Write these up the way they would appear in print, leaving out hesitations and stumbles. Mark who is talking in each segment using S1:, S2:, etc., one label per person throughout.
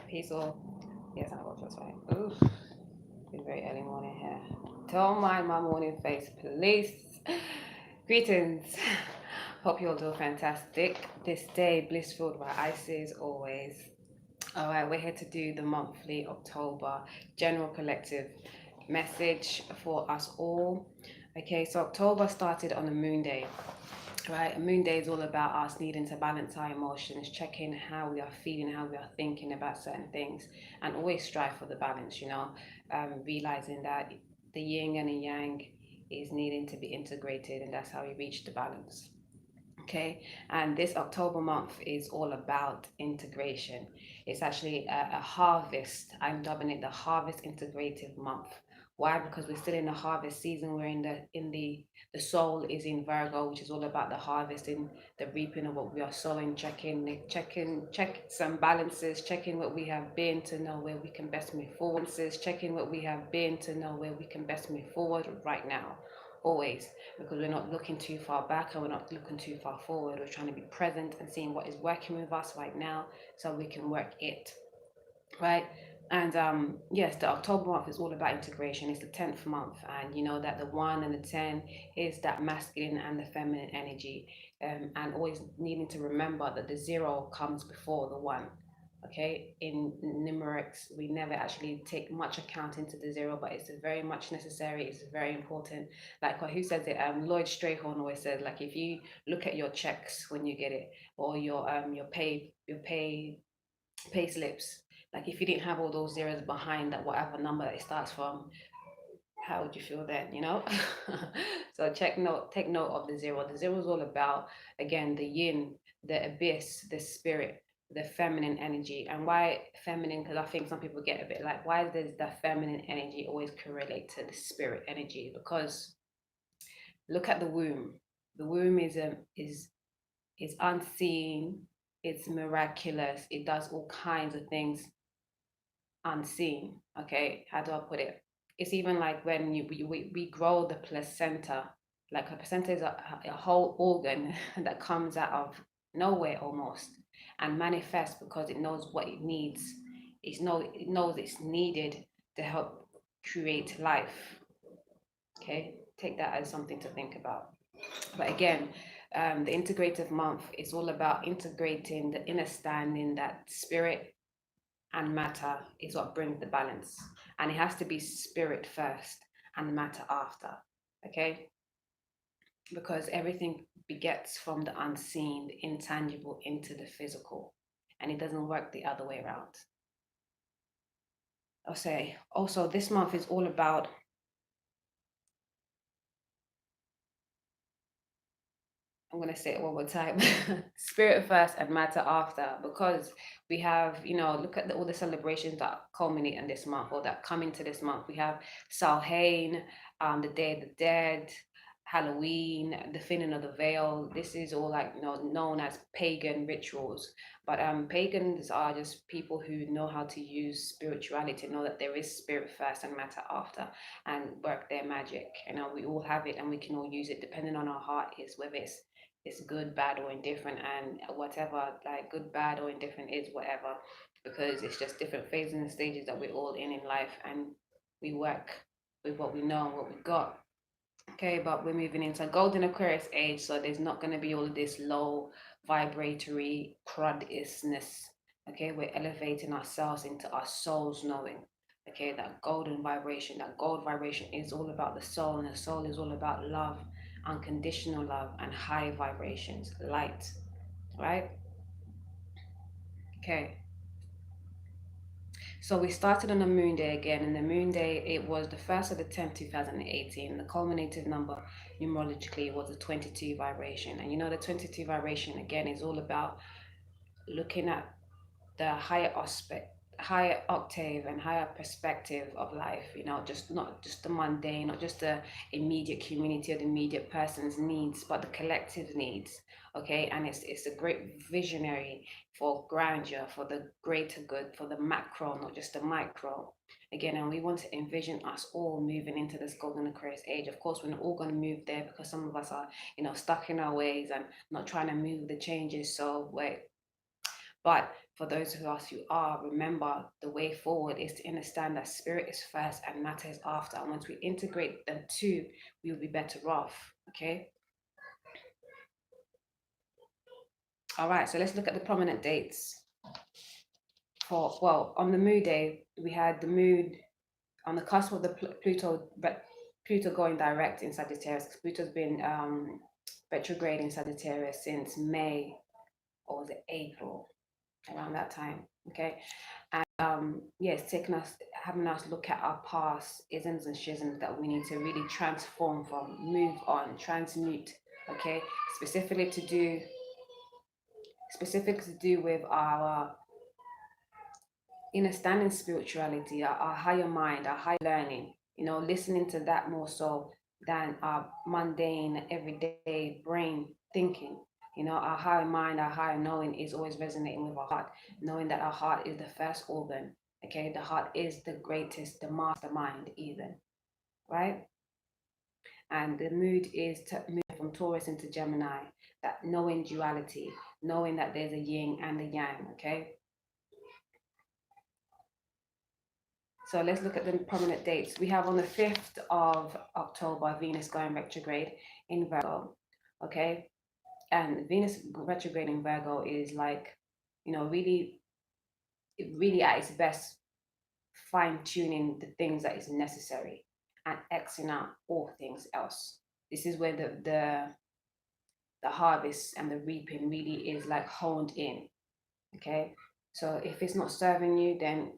S1: Peace all. Yes, I was, that's right. Oof. It's very early morning here. Don't mind my morning face, please. Greetings. Hope you all do fantastic. This day, blissful by Isis always. All right, we're here to do the monthly October general collective message for us all. Okay, so October started on a moon day. Right, a moon day is all about us needing to balance our emotions, checking how we are feeling, how we are thinking about certain things, and always strive for the balance, realizing that the yin and the yang is needing to be integrated, and that's how we reach the balance. Okay, and this October month is all about integration. It's actually a harvest. I'm dubbing it the harvest integrative month. Why? Because we're still in the harvest season. We're in the soul is in Virgo, which is all about the harvesting, the reaping of what we are sowing, check some balances, checking what we have been to know where we can best move forward, checking what we have been to know where we can best move forward right now, always, because we're not looking too far back and we're not looking too far forward. We're trying to be present and seeing what is working with us right now so we can work it, right? And yes, the October month is all about integration. It's the 10th month, and you know that the 1 and the 10 is that masculine and the feminine energy, and always needing to remember that the 0 comes before the 1. Okay, in numerics, we never actually take much account into the 0, but it's very much necessary. It's very important. Like who says it? Lloyd Strayhorn always says, like if you look at your checks when you get it, or your pay slips, like if you didn't have all those zeros behind that whatever number that it starts from, how would you feel then, so take note of the 0. The 0 is all about, again, the yin, the abyss, the spirit, the feminine energy. And why feminine? Because I think some people get a bit like, why does the feminine energy always correlate to the spirit energy? Because look at the womb. The womb is unseen, it's miraculous, it does all kinds of things unseen. Okay, how do I put it? It's even like when we grow the placenta. Like a placenta is a whole organ that comes out of nowhere almost, and manifests because it knows what it needs. It knows it's needed to help create life. Okay, take that as something to think about. But again, the integrative month is all about integrating the understanding that spirit and matter is what brings the balance. And it has to be spirit first and matter after. Okay? Because everything begets from the unseen, the intangible into the physical. And it doesn't work the other way around. I'll say also this month is all about I'm going to say it one more time. Spirit first and matter after, because we have, look at all the celebrations that culminate in this month or that come into this month. We have Samhain, the Day of the Dead, Halloween, the thinning of the veil. This is all like, known as pagan rituals. But pagans are just people who know how to use spirituality, know that there is spirit first and matter after, and work their magic. We all have it and we can all use it depending on our heart is, whether it's good, bad, or indifferent, and whatever, like good, bad, or indifferent is whatever, because it's just different phases and stages that we're all in life, and we work with what we know and what we got. Okay, but we're moving into a golden Aquarius age, so there's not going to be all of this low vibratory cruddousness. Okay, we're elevating ourselves into our soul's knowing. Okay, that golden vibration, that gold vibration is all about the soul, and the soul is all about love, unconditional love, and high vibrations, light, right? Okay. So we started on a moon day again, and the moon day, it was the 1st of the 10th, 2018. The culminative number numerologically was the 22 vibration. And the 22 vibration again is all about looking at the higher aspect, higher octave and higher perspective of life, just not just the mundane, not just the immediate community or the immediate person's needs, but the collective needs. Okay, and it's a great visionary for grandeur, for the greater good, for the macro, not just the micro. Again, and we want to envision us all moving into this golden Aquarius age. Of course, we're not all going to move there because some of us are, stuck in our ways and not trying to move the changes. So But for those of us who are, remember the way forward is to understand that spirit is first and matter is after. And once we integrate them two, we will be better off. Okay. All right. So let's look at the prominent dates. For, well, on the moon day, we had the moon on the cusp of the Pluto going direct in Sagittarius. Pluto's been retrograde in Sagittarius since May, or was it April, around that time. Okay. And yes, having us look at our past isms and schisms that we need to really transform from, move on, transmute. Okay, specifically to do with our understanding spirituality, our higher mind, our higher learning, listening to that more so than our mundane, everyday brain thinking. Our higher mind, our higher knowing is always resonating with our heart, knowing that our heart is the first organ. Okay, the heart is the greatest, the mastermind, even, right? And the mood is to move from Taurus into Gemini, that knowing duality, knowing that there's a yin and a yang, okay? So let's look at the prominent dates. We have on the 5th of October, Venus going retrograde in Virgo, okay? And Venus retrograde in Virgo is like, really at its best, fine-tuning the things that is necessary and Xing out all things else. This is where the harvest and the reaping really is like honed in, okay? So if it's not serving you, then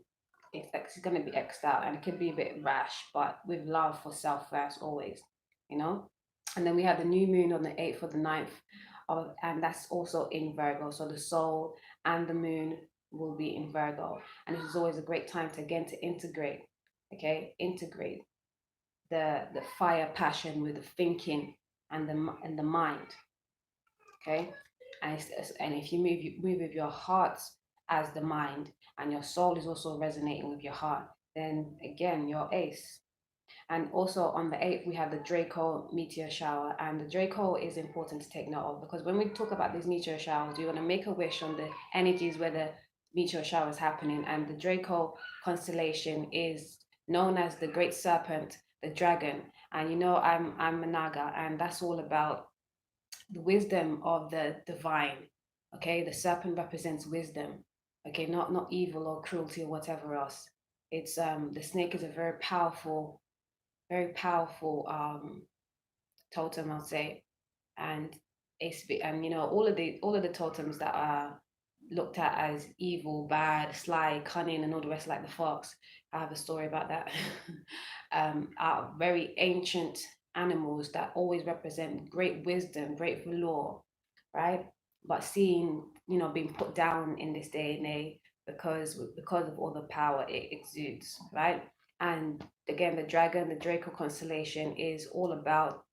S1: it's going to be X'd out, and it could be a bit rash, but with love for self first always, And then we have the new moon on the 8th or the 9th, and that's also in Virgo. So the soul and the moon will be in Virgo. And this is always a great time to, again, to integrate, okay? Integrate the fire passion with the thinking and the mind, okay? And if you move with your heart as the mind, and your soul is also resonating with your heart, then again, you're ace. And also on the 8th, we have the Draco meteor shower. And the Draco is important to take note of, because when we talk about these meteor showers, you want to make a wish on the energies where the meteor shower is happening. And the Draco constellation is known as the great serpent, the dragon. And I'm a Naga, and that's all about the wisdom of the divine. Okay, the serpent represents wisdom. Okay, not evil or cruelty or whatever else. It's the snake is a very powerful totem, I'll say. And all of the totems that are looked at as evil, bad, sly, cunning, and all the rest, like the fox, I have a story about that. Are very ancient animals that always represent great wisdom, great velour, right? But being put down in this day and age because of all the power it exudes, right? And again, the Draco constellation is all about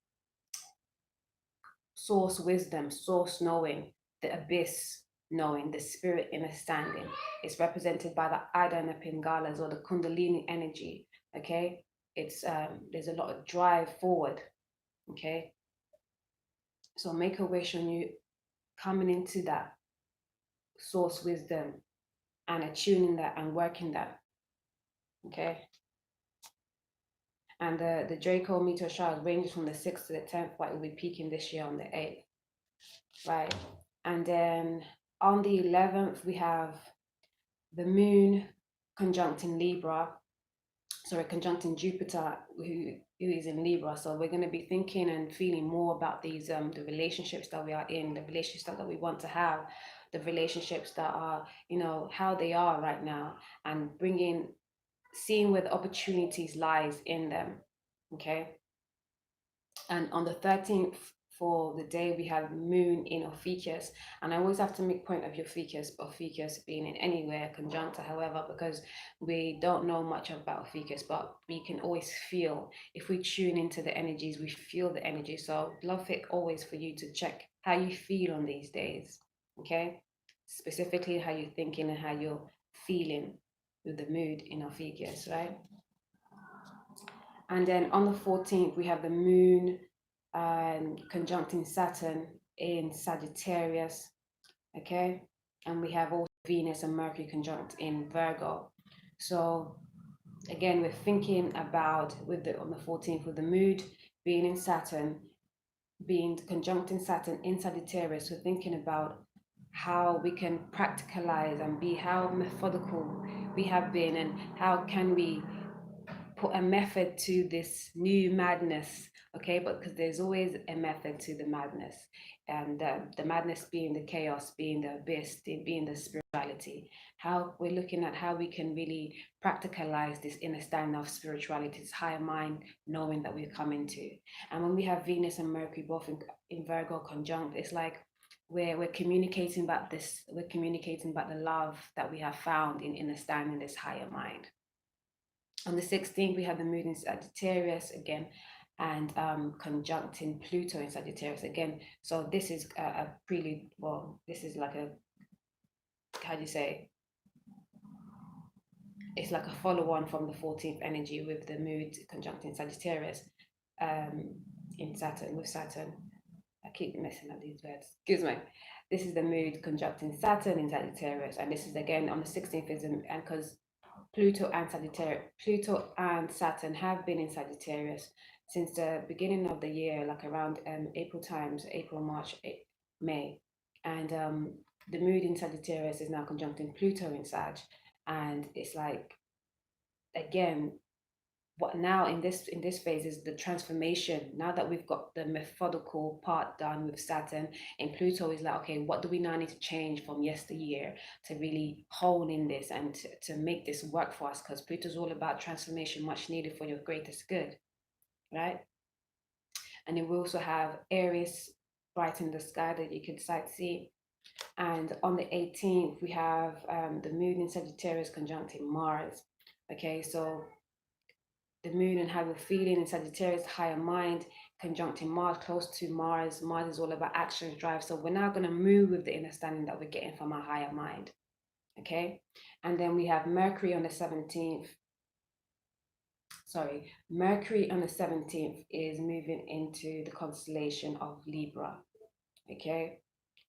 S1: source wisdom, source knowing, the abyss knowing, the spirit understanding. It's represented by the Ida and the Pingalas, or the Kundalini energy. Okay, it's there's a lot of drive forward. Okay, so make a wish on you coming into that source wisdom and attuning that and working that. Okay. And the Draco meteor shower ranges from the 6th to the 10th, but it will be peaking this year on the 8th. Right. And then on the 11th, we have the moon conjuncting Libra. Sorry, conjuncting Jupiter, who is in Libra. So we're going to be thinking and feeling more about these the relationships that we are in, the relationships that we want to have, the relationships that are, how they are right now, and seeing where the opportunities lies in them. Okay. And on the 13th, for the day, we have moon in Ophiuchus. And I always have to make point of Ophiuchus being in anywhere conjuncta, however, because we don't know much about Ophiuchus, but we can always feel, if we tune into the energies, we feel the energy. So love it always for you to check how you feel on these days, okay? Specifically how you're thinking and how you're feeling with the mood in Ophiuchus, right? And then on the 14th, we have the moon conjuncting Saturn in Sagittarius, okay? and we have also Venus and Mercury conjunct in Virgo. So again, we're thinking about with the on the 14th with the mood being in Saturn, being conjunct in Saturn in Sagittarius. We're thinking about how we can practicalize and be how methodical we have been, and how can we put a method to this new madness, okay? But because there's always a method to the madness, and the madness being the chaos, being the abyss, being the spirituality. How we're looking at how we can really practicalize this inner stand of spirituality, this higher mind, knowing that we're coming to. And when we have Venus and Mercury both in Virgo conjunct, it's like we're communicating about this, we're communicating about the love that we have found in understanding this higher mind. On the 16th, we have the moon in Sagittarius again, and conjuncting Pluto in Sagittarius again. So this is a prelude. Well, this is like a, how do you say? It's like a follow-on from the 14th energy with the moon conjuncting Sagittarius in Saturn, with Saturn. I keep messing up these words. Excuse me. This is the moon conjuncting Saturn in Sagittarius, and this is again on the 16th, and because Pluto and Saturn have been in Sagittarius since the beginning of the year, like around April times, April, March, May. And the moon in Sagittarius is now conjuncting Pluto in Sag. And it's like, again, what now in this phase is the transformation. Now that we've got the methodical part done with Saturn, and Pluto is like, okay, what do we now need to change from yesteryear to really hone in this and to make this work for us? Because Pluto's all about transformation, much needed for your greatest good, right? And then we also have Aries bright in the sky that you could sight see. And on the 18th, we have the moon in Sagittarius conjuncting Mars. Okay, so the moon and how we're feeling in Sagittarius, higher mind, conjuncting Mars, close to Mars. Mars is all about action, drive. So we're now going to move with the understanding that we're getting from our higher mind. Okay. And then we have Mercury on the 17th. Sorry, Mercury on the 17th is moving into the constellation of Libra. Okay.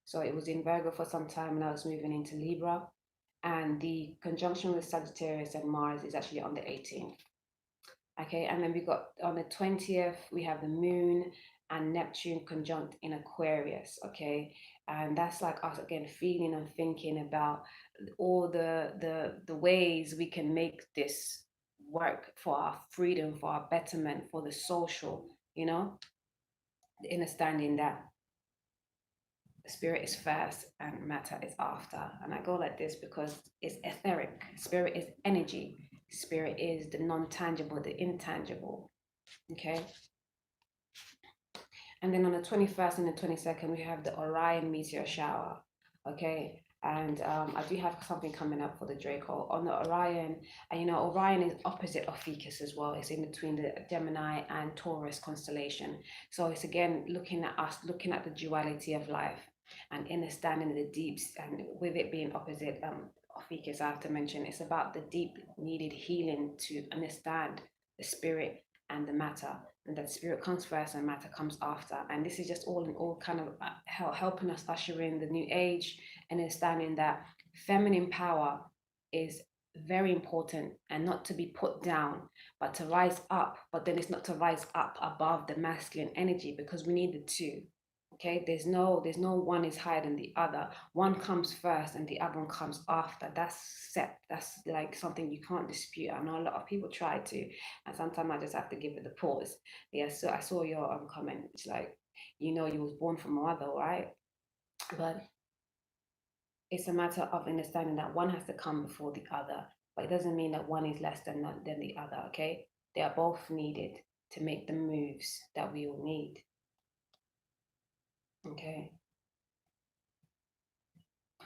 S1: So it was in Virgo for some time and now it's moving into Libra. And the conjunction with Sagittarius and Mars is actually on the 18th. Okay, and then we got on the 20th, we have the moon and Neptune conjunct in Aquarius, okay? And that's like us again feeling and thinking about all the ways we can make this work for our freedom, for our betterment, for the social, you know, the understanding that spirit is first and matter is after. And I go like this because it's etheric. Spirit is energy. Spirit is the non-tangible, the intangible. Okay. And then on the 21st and the 22nd, we have the Orion meteor shower. Okay. And I do have something coming up for the Draco on the Orion. And you know, Orion is opposite of Ficus as well. It's in between the Gemini and Taurus constellation. So it's again looking at us, looking at the duality of life and understanding the deeps. And with it being opposite Ficus, I have to mention it's about the deep needed healing to understand the spirit and the matter, and that spirit comes first and matter comes after. And this is just all in all kind of helping us usher in the new age and understanding that feminine power is very important and not to be put down, but to rise up. But then it's not to rise up above the masculine energy, because we need the two. Okay, there's no one is higher than the other. One comes first and the other one comes after. That's set. That's like something you can't dispute. I know a lot of people try to, and sometimes I just have to give it the pause. Yeah, so I saw your comment. It's like, you know, you was born from a mother, right? But it's a matter of understanding that one has to come before the other, but it doesn't mean that one is less than the other. Okay, they are both needed to make the moves that we all need. Okay.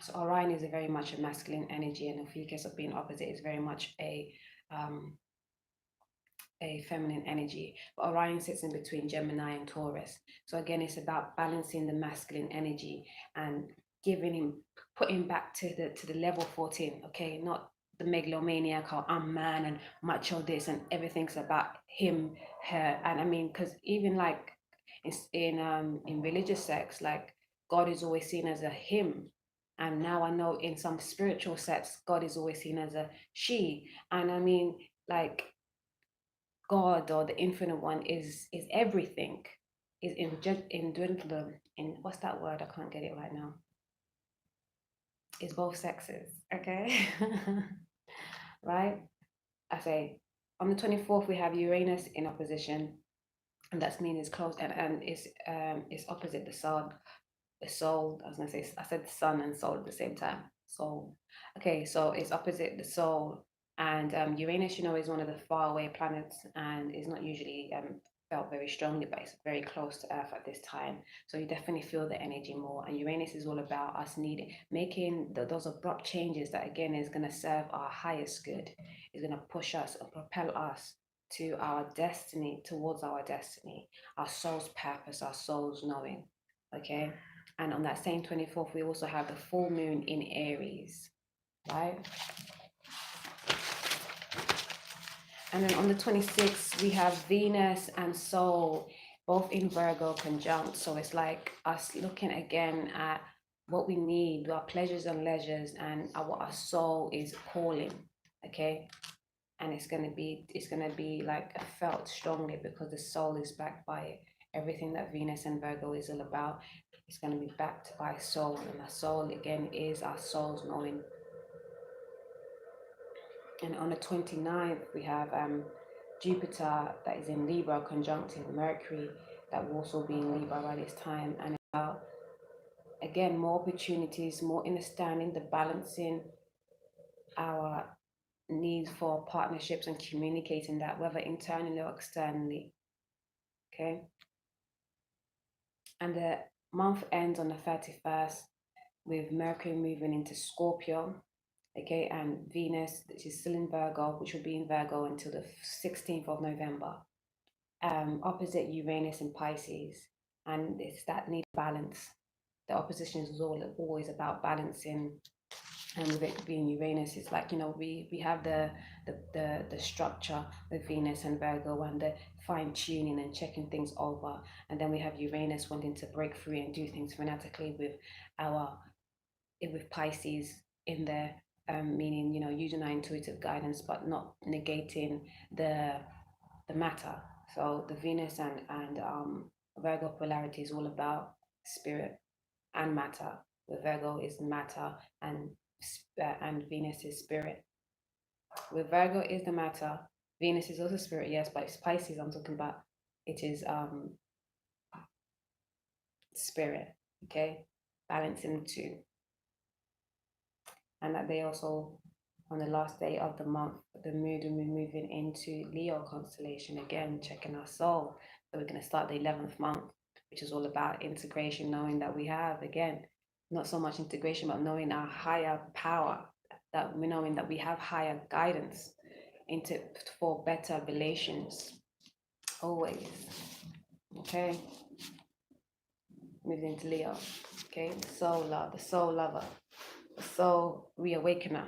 S1: So Orion is a very much a masculine energy, and Ophiuchus of being opposite is very much a feminine energy. But Orion sits in between Gemini and Taurus. So again, it's about balancing the masculine energy and giving him, putting back to the level 14. Okay, not the megalomaniac or I'm man and macho this and everything's about him, her, and I mean, because even like in religious sects, like God is always seen as a him. And now I know in some spiritual sets, God is always seen as a she. And I mean, like, God or the infinite one is everything. Is in just in dwindle in what's that word? I can't get it right now. Is both sexes, okay? Right? I say on the 24th we have Uranus in opposition, and that's mean it's close and it's opposite the sun. The soul, I was gonna say, I said sun and soul at the same time. Soul. Okay, so it's opposite the soul. And Uranus, is one of the faraway planets and is not usually felt very strongly, but it's very close to Earth at this time. So you definitely feel the energy more. And Uranus is all about us making those abrupt changes that, again, is going to serve our highest good, is going to push us and propel us to our destiny, towards our destiny, our soul's purpose, our soul's knowing. Okay. And on that same 24th, we also have the full moon in Aries, right? And then on the 26th, we have Venus and Sol both in Virgo conjunct. So it's like us looking again at what we need, our pleasures and leisures, and what our soul is calling, okay? And it's gonna be like felt strongly because the soul is backed by everything that Venus and Virgo is all about. It's gonna be backed by soul, and our soul again is our soul's knowing. And on the 29th, we have Jupiter that is in Libra conjuncting Mercury that will also be in Libra by this time. And again, more opportunities, more understanding, the balancing our needs for partnerships and communicating that, whether internally or externally. Okay. And the month ends on the 31st with Mercury moving into Scorpio. Okay, and Venus, which is still in Virgo, which will be in Virgo until the 16th of November. Opposite Uranus in Pisces, and it's that need balance. The opposition is always about balancing, and with it being Uranus, it's like we have the structure with Venus and Virgo and the fine tuning and checking things over, and then we have Uranus wanting to break free and do things fanatically with Pisces in there, meaning using our intuitive guidance but not negating the matter. So the Venus and Virgo polarity is all about spirit and matter. The Virgo is matter and Venus is spirit. With Virgo is the matter. Venus is also spirit, yes, but it's Pisces I'm talking about. It is spirit, okay, balancing the two. And that they also, on the last day of the month, the moon will be moving into Leo constellation again, checking our soul. So we're going to start the 11th month, which is all about integration, knowing that we have, again, not so much integration, but knowing our higher power, that we're knowing that we have higher guidance for better relations, always. Okay, moving into Leo. Okay, the soul love, the soul lover, the soul reawakener.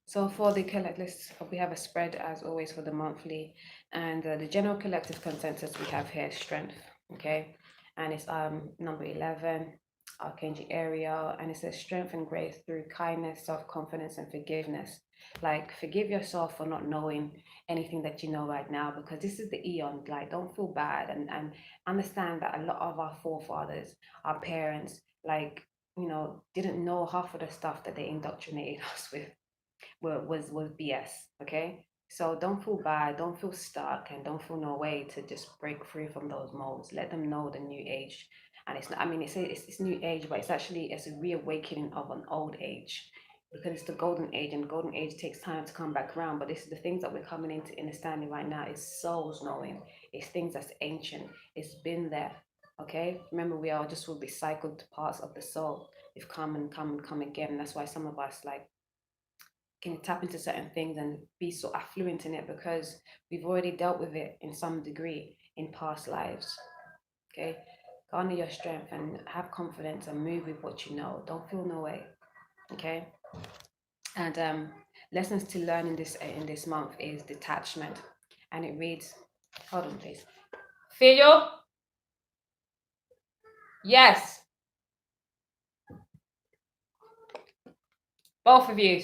S1: So for the collective, we have a spread as always for the monthly, and the general collective consensus we have here is strength, okay, and it's number 11, Archangel Ariel, and it says strength and grace through kindness, self-confidence, and forgiveness. Like, forgive yourself for not knowing anything that you know right now, because this is the eon. Like, don't feel bad, and understand that a lot of our forefathers, our parents, like, didn't know half of the stuff that they indoctrinated us with was BS. Okay, so don't feel bad, don't feel stuck, and don't feel no way to just break free from those molds. Let them know the new age, and it's not. I mean, it's new age, but it's a reawakening of an old age, because it's the golden age, and golden age takes time to come back around. But this is the things that we're coming into understanding right now. Is souls knowing. It's things that's ancient. It's been there. Okay, remember, we are just will be cycled parts of the soul. They've come and come and come again. And that's why some of us can tap into certain things and be so affluent in it, because we've already dealt with it in some degree in past lives. Okay, garner your strength and have confidence and move with what you know. Don't feel no way. Okay, and lessons to learn in this month is detachment, and it reads, hold on please, Theo, yes, Both of you.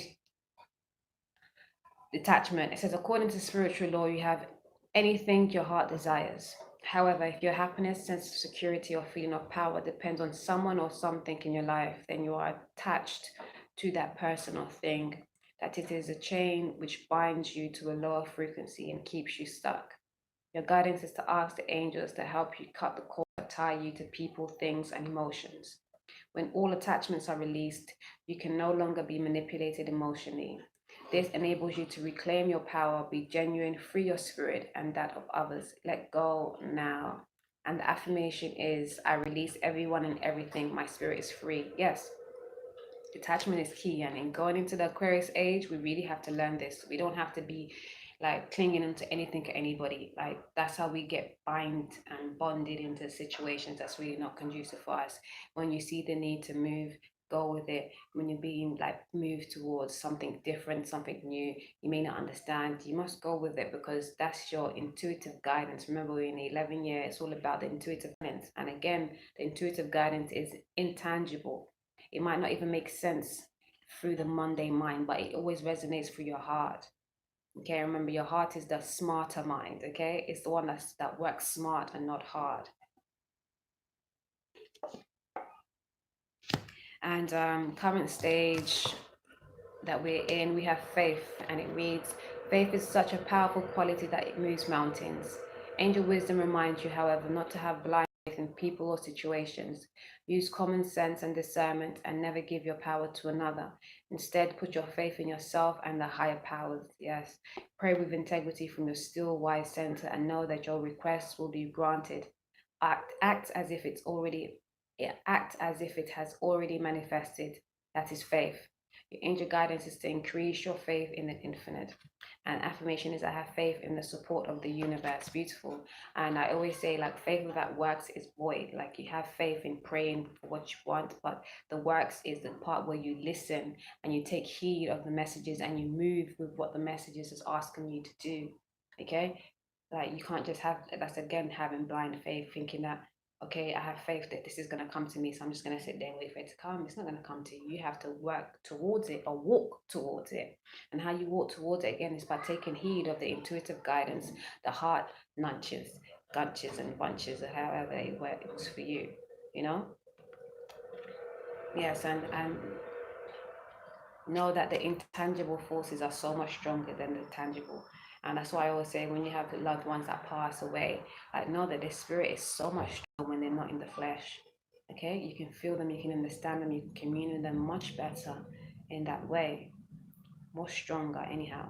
S1: Detachment. It says, according to spiritual law, you have anything your heart desires. However, if your happiness, sense of security, or feeling of power depends on someone or something in your life, then you are attached to that person or thing. That it is a chain which binds you to a lower frequency and keeps you stuck. Your guidance is to ask the angels to help you cut the cord that tie you to people, things, and emotions. When all attachments are released, you can no longer be manipulated emotionally. This enables you to reclaim your power, be genuine, free your spirit and that of others. Let go now. And the affirmation is, I release everyone and everything. My spirit is free. Yes, detachment is key. And in going into the Aquarius age, we really have to learn this. We don't have to be like clinging into anything or anybody. Like that's how we get bind and bonded into situations that's really not conducive for us. When you see the need to move, go with it. When you're being like moved towards something different, something new, you may not understand, you must go with it because that's your intuitive guidance. Remember, we're in the 11 year, it's all about the intuitive guidance. And again, the intuitive guidance is intangible. It might not even make sense through the mundane mind, but it always resonates through your heart. Okay, remember your heart is the smarter mind. Okay, it's the one that works smart and not hard. And current stage that we're in, we have faith, and it reads, faith is such a powerful quality that it moves mountains. Angel wisdom reminds you, however, not to have blind faith in people or situations. Use common sense and discernment and never give your power to another. Instead, put your faith in yourself and the higher powers. Yes. Pray with integrity from your still wise center and know that your requests will be granted. Act as if it has already manifested. That is faith. Your angel guidance is to increase your faith in the infinite. And affirmation is, I have faith in the support of the universe. Beautiful. And I always say, like, faith without works is void. Like, you have faith in praying for what you want, but the works is the part where you listen and you take heed of the messages and you move with what the messages is asking you to do. Okay? Like, you can't just have, that's again having blind faith, thinking that, okay, I have faith that this is going to come to me, so I'm just going to sit there and wait for it to come. It's not going to come to you. You have to work towards it or walk towards it. And how you walk towards it, again, is by taking heed of the intuitive guidance, the heart nudges, gunches, and bunches, or however it works for you, you know? Yes, and know that the intangible forces are so much stronger than the tangible. And that's why I always say, when you have loved ones that pass away, like, know that their spirit is so much stronger when they're not in the flesh. Okay, you can feel them, you can understand them, you can commune with them much better in that way, more stronger anyhow.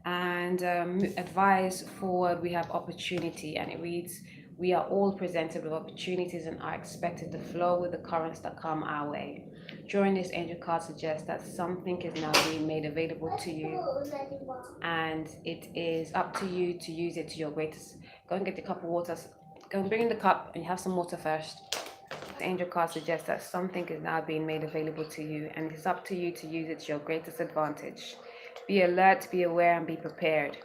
S1: And advice forward, we have opportunity, and it reads, we are all presented with opportunities and are expected to flow with the currents that come our way. During this, angel card suggests that something is now being made available to you, and it is up to you to use it to your greatest. Go and get the cup of water. Go and bring in the cup and you have some water first. The angel card suggests that something is now being made available to you, and it's up to you to use it to your greatest advantage. Be alert, be aware, and be prepared.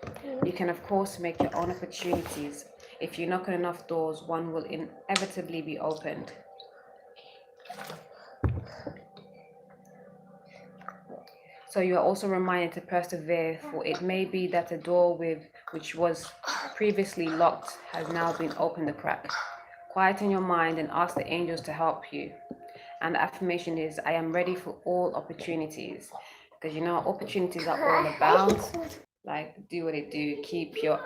S1: You can, of course, make your own opportunities. If you knock on enough doors, one will inevitably be opened. So you are also reminded to persevere, for it may be that a door which was previously locked has now been opened a crack. Quieten your mind and ask the angels to help you. And the affirmation is, I am ready for all opportunities. Because opportunities are all about. Like, do what they do. Keep your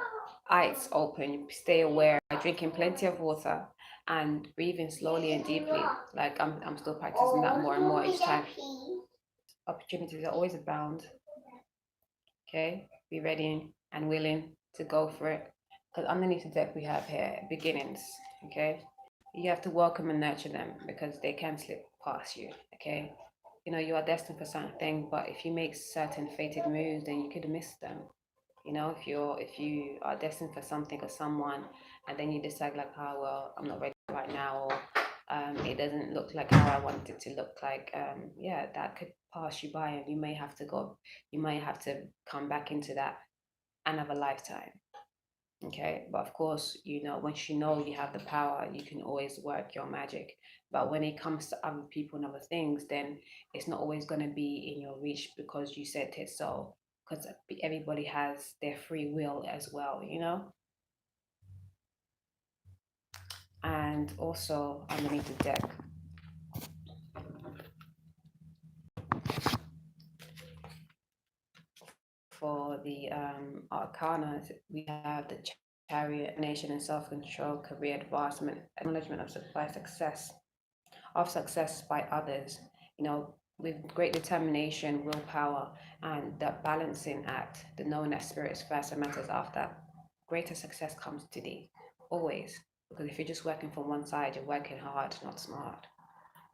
S1: eyes open. Stay aware. Drinking plenty of water and breathing slowly and deeply. Like, I'm still practicing that more and more each time. Opportunities are always abound. Okay, be ready and willing to go for it. Because underneath the deck we have here beginnings. Okay, you have to welcome and nurture them because they can slip past you. Okay, you are destined for something, but if you make certain fated moves, then you could miss them. If you are destined for something or someone, and then you decide like, oh well, I'm not ready right now, or it doesn't look like how I want it to look like. Yeah, that could pass you by, and you may have to come back into that another lifetime. Okay, but of course, once you know you have the power, you can always work your magic. But when it comes to other people and other things, then it's not always going to be in your reach because you said it so. Because everybody has their free will as well. And also underneath the deck for the arcana, we have the chariot, nation and self-control, career advancement, acknowledgement of success by others, with great determination, willpower, and that balancing act, the knowing that spirit is first and matters after, greater success comes to thee, always. Because if you're just working from one side, you're working hard, not smart.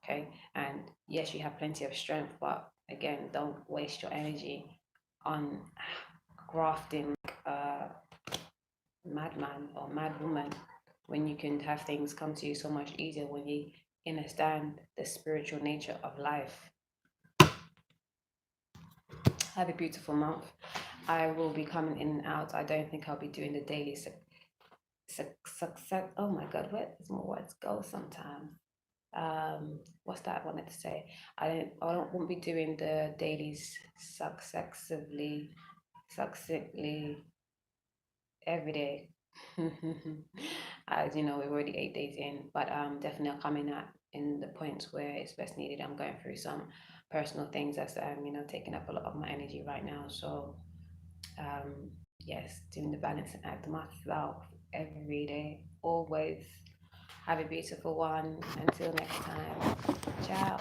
S1: Okay. And yes, you have plenty of strength, but again, don't waste your energy on grafting like a madman or madwoman when you can have things come to you so much easier when you understand the spiritual nature of life. Have a beautiful month. I will be coming in and out. I don't think I'll be doing the daily success. Oh my God, where does my words go sometimes? What's that I wanted to say? Won't be doing the dailies successively, every day. As you know, we're already 8 days in, but definitely coming at in the points where it's best needed. I'm going through some personal things that's taking up a lot of my energy right now. So yes, doing the balancing act myself every day, always. Have a beautiful one. Until next time. Ciao.